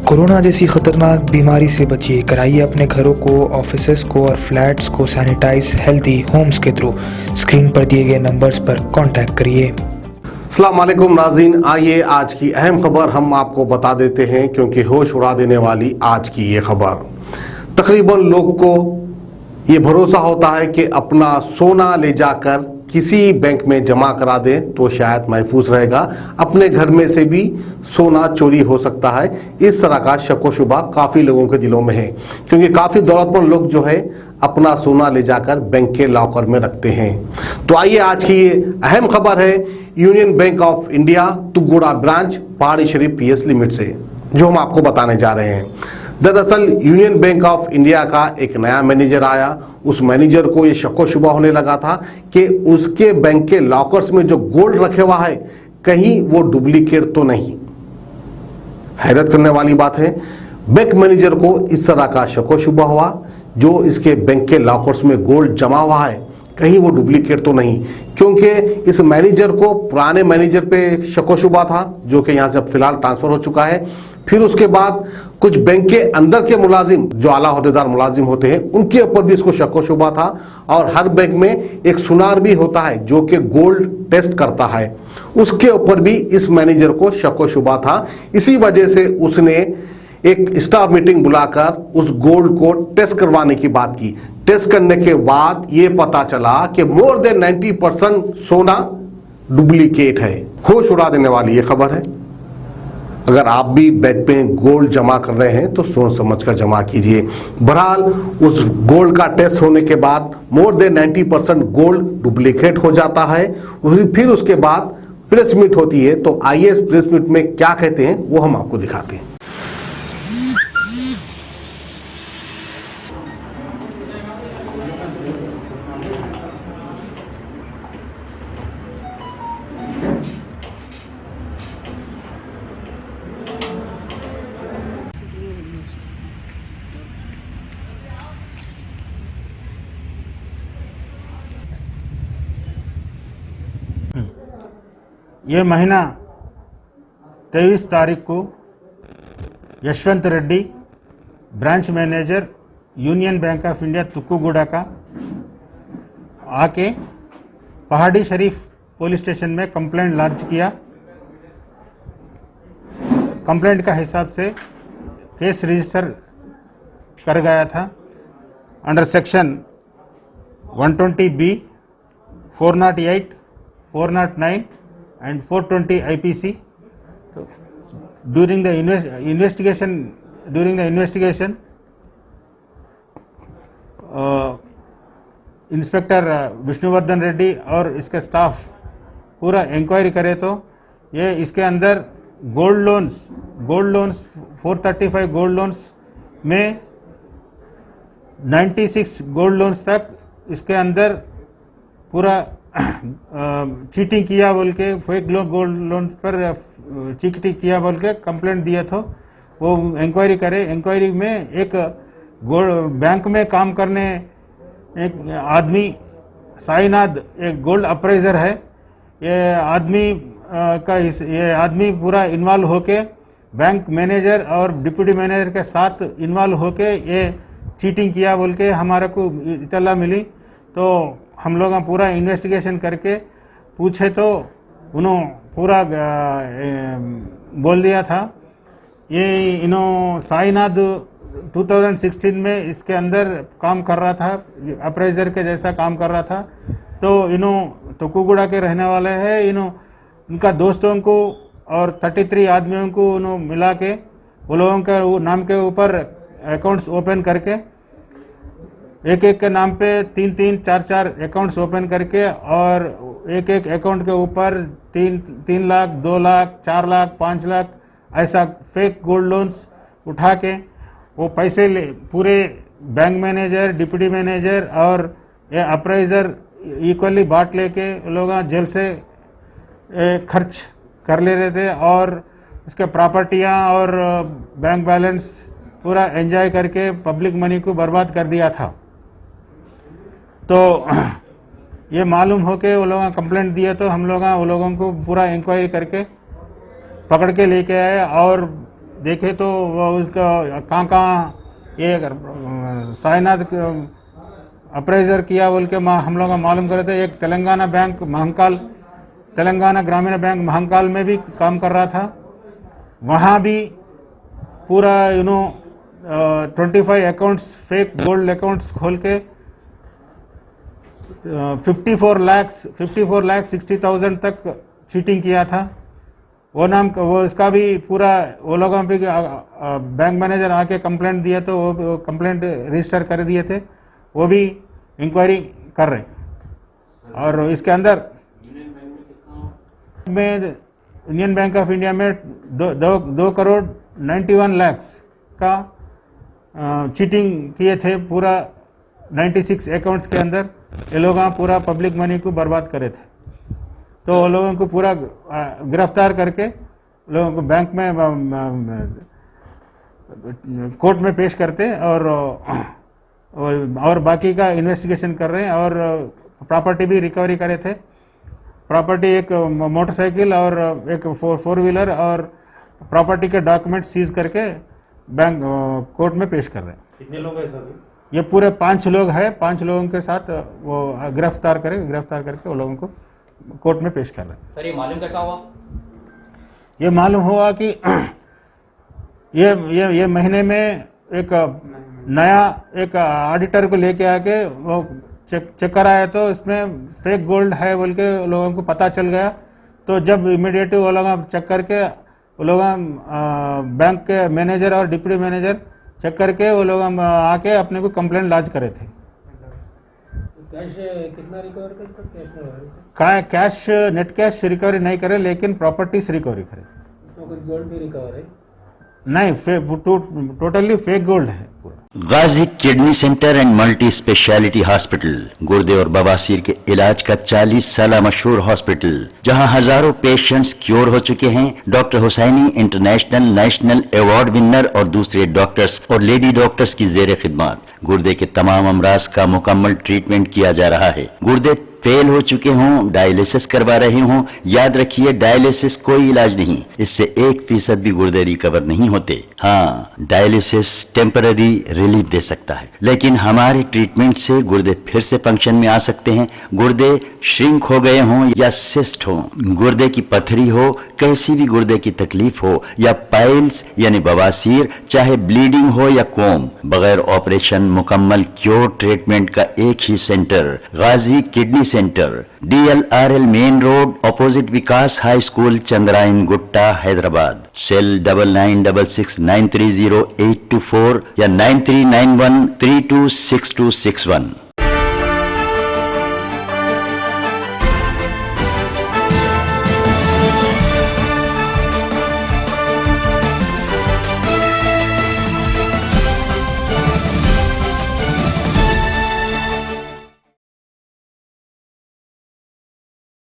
Corona जैसी खतरनाक बीमारी से बचिए, कराइए अपने घरों को, ऑफिसेज को और फ्लैट्स को सैनिटाइज हेल्दी होम्स के थ्रू। स्क्रीन पर दिए गए नंबर्स पर कांटेक्ट करिए। अस्सलाम वालेकुम नाज़रीन, आइए आज की अहम खबर हम आपको बता देते हैं क्योंकि होश उड़ा देने वाली आज की ये खबर। तकरीबन लोग को ये भरोसा होता है कि अपना सोना ले जाकर किसी बैंक में जमा करा दें तो शायद महफूज रहेगा, अपने घर में से भी सोना चोरी हो सकता है। इस तरह का शक व शुबा काफ़ी लोगों के दिलों में है क्योंकि काफ़ी दौलतमंद लोग जो है अपना सोना ले जाकर बैंक के लॉकर में रखते हैं। तो आइए आज की ये अहम खबर है union bank of India Tuguda branch Pahadi Sharif PS limit से, जो हम आपको बताने जा रहे हैं। दरअसल यूनियन बैंक ऑफ इंडिया का एक नया मैनेजर आया। उस मैनेजर को ये शक व शुबा होने लगा था कि उसके बैंक के लॉकर्स में जो गोल्ड रखे हुआ है कहीं वो डुप्लीकेट तो नहीं। हैरत करने वाली बात है, बैंक मैनेजर को इस तरह का शक व शुबा हुआ जो इसके बैंक के लॉकर्स में गोल्ड जमा हुआ है कहीं वो डुप्लीकेट तो नहीं, क्योंकि इस मैनेजर को पुराने मैनेजर पे शक व शुबा था जो कि यहाँ से फिलहाल ट्रांसफर हो चुका है। फिर उसके बाद कुछ बैंक के अंदर के मुलाजिम जो आला ओहदेदार मुलाजिम होते हैं उनके ऊपर भी इसको शक व शुबा था। और हर बैंक में एक सुनार भी होता है जो कि गोल्ड टेस्ट करता है, उसके ऊपर भी इस मैनेजर को शक व शुबा था। इसी वजह से उसने एक स्टाफ मीटिंग बुलाकर उस गोल्ड को टेस्ट करवाने की बात की। टेस्ट करने के बाद ये पता चला कि मोर देन 90% सोना डुप्लीकेट है। होश उड़ा देने वाली ये खबर है। अगर आप भी बैंक में गोल्ड जमा कर रहे हैं तो सोच समझ कर जमा कीजिए। बहरहाल उस गोल्ड का टेस्ट होने के बाद मोर देन 90% गोल्ड डुप्लीकेट हो जाता है। फिर उसके बाद प्रेस मीट होती है, तो आइए इस प्रेस मीट में क्या कहते हैं वो हम आपको दिखाते हैं। ये महीना 23 तारीख को Yashwant Reddy branch manager union bank of India Tukkuguda का आके पहाड़ी शरीफ पुलिस स्टेशन में कंप्लेंट लॉन्च किया। कंप्लेंट का हिसाब से केस रजिस्टर कर गया था under section 120B, 408, 409 and 420 IPC. During the investigation, inspector Vishnuvardhana Reddy और इसके स्टाफ पूरा इंक्वायरी करे तो ये इसके अंदर गोल्ड लोन्स 435 गोल्ड लोन्स में 96 गोल्ड लोन्स तक इसके अंदर पूरा चीटिंग किया बोल के, फेक गोल्ड लोन पर चीटिंग किया बोल के कंप्लेंट दिया था। वो इंक्वायरी करे। इंक्वायरी में एक बैंक में काम करने एक आदमी साईनाथ, एक गोल्ड अप्राइजर है। ये आदमी पूरा इन्वॉल्व होके बैंक मैनेजर और डिप्टी मैनेजर के साथ इन्वॉल्व होके ये चीटिंग किया बोल के हमारे को इत्तला मिली। तो हम लोग पूरा इन्वेस्टिगेशन करके पूछे तो उन्होंने पूरा बोल दिया था। ये साईनाथ 2016 में इसके अंदर काम कर रहा था, अप्राइजर के जैसा काम कर रहा था। तो तुक्कुगुड़ा के रहने वाले हैं। उनका दोस्तों को और 33 आदमियों को उन्होंने मिला के वो लोगों के नाम के ऊपर अकाउंट्स ओपन करके एक के नाम पे 3-3, 4-4 अकाउंट्स ओपन करके और एक अकाउंट के ऊपर 3 लाख, 2 लाख, 4 लाख, 5 लाख ऐसा फेक गोल्ड लोन्स उठा के वो पैसे ले पूरे बैंक मैनेजर, डिप्टी मैनेजर और ये अप्राइजर इक्वली बांट लेके लोग जेल से खर्च कर ले रहे थे और इसके प्रॉपर्टियां और बैंक बैलेंस पूरा एंजॉय करके पब्लिक मनी को बर्बाद कर दिया था। तो ये मालूम हो के वो लोग कंप्लेंट दिया तो हम लोग वो लोगों को पूरा इंक्वायरी करके पकड़ के लेके आए और देखे तो वो उसका कहाँ ये साइनाथ अप्रेजर किया बोल के हम लोग मालूम करे थे। एक तेलंगाना बैंक महंकाल, तेलंगाना ग्रामीण बैंक महंकाल में भी काम कर रहा था। वहाँ भी पूरा 25 अकाउंट्स, फेक गोल्ड अकाउंट्स खोल के 54 लाख 60,000 तक चीटिंग किया था। वो इसका भी पूरा वो लोगों पे बैंक मैनेजर आके कंप्लेंट दिया तो वो कंप्लेंट रजिस्टर कर दिए थे, वो भी इंक्वायरी कर रहे। और इसके अंदर में यूनियन बैंक ऑफ इंडिया में 2 करोड़ 91 लाख का चीटिंग किए थे पूरा 96 अकाउंट्स के अंदर। ये लोग पूरा पब्लिक मनी को बर्बाद करे थे। तो वो लोगों को पूरा गिरफ्तार करके लोगों को बैंक में कोर्ट में पेश करते और बाकी का इन्वेस्टिगेशन कर रहे हैं। और प्रॉपर्टी भी रिकवरी करे थे। प्रॉपर्टी एक मोटरसाइकिल और एक 4 व्हीलर और प्रॉपर्टी के डॉक्यूमेंट सीज करके बैंक कोर्ट में पेश कर रहे हैं। कितने लोग हैं सर? ये पूरे 5 लोग हैं। 5 लोगों के साथ वो गिरफ्तार करके वो लोगों को कोर्ट में पेश कर रहे हैं। सर ये मालूम कैसा हुआ? ये मालूम हुआ कि ये महीने में एक नया एक ऑडिटर को लेके आके वो चेक कराया तो इसमें फेक गोल्ड है बोल के लोगों को पता चल गया। तो जब इमीडिएट वो लोग चेक करके वो लोग बैंक के मैनेजर और डिप्टी मैनेजर चेक करके वो लोग आके अपने को कंप्लेंट लॉन्च करे थे। कैश कितना रिकवर कर? कैश नेट कैश रिकवरी नहीं करे, लेकिन प्रॉपर्टीज रिकवरी करे। इसमें कुछ गोल्ड भी रिकवर है? नहीं, टोटली फेक गोल्ड है पूरा। Ghazi kidney centre and multi speciality hospital, गुर्दे और बवासीर के इलाज का 40 साल मशहूर हॉस्पिटल, जहां हजारों पेशेंट्स क्योर हो चुके हैं। Doctor Husaini international national award winner और दूसरे डॉक्टर्स और लेडी डॉक्टर्स की जेर खिदमत गुर्दे के तमाम अमराज का मुकम्मल ट्रीटमेंट किया जा रहा है। गुर्दे फेल हो चुके हों, डायलिसिस करवा रहे हों, याद रखिए डायलिसिस कोई इलाज नहीं, इससे 1% भी गुर्दे रिकवर नहीं होते। हाँ, डायलिसिस टेम्पररी रिलीफ दे सकता है, लेकिन हमारे ट्रीटमेंट से गुर्दे फिर से फंक्शन में आ सकते हैं। गुर्दे श्रिंक हो गए हों या सिस्ट हो, गुर्दे की पथरी हो, कैसी भी गुर्दे की तकलीफ हो, या पाइल्स यानी बवासीर, चाहे ब्लीडिंग हो या कोम, बगैर ऑपरेशन मुकम्मल क्योर ट्रीटमेंट का एक ही centre, Ghazi kidney centre, DLRL main road, opposite Vikas high school, Chandrayan Gutta, Hyderabad. Cell 9966930824 या 9391326261।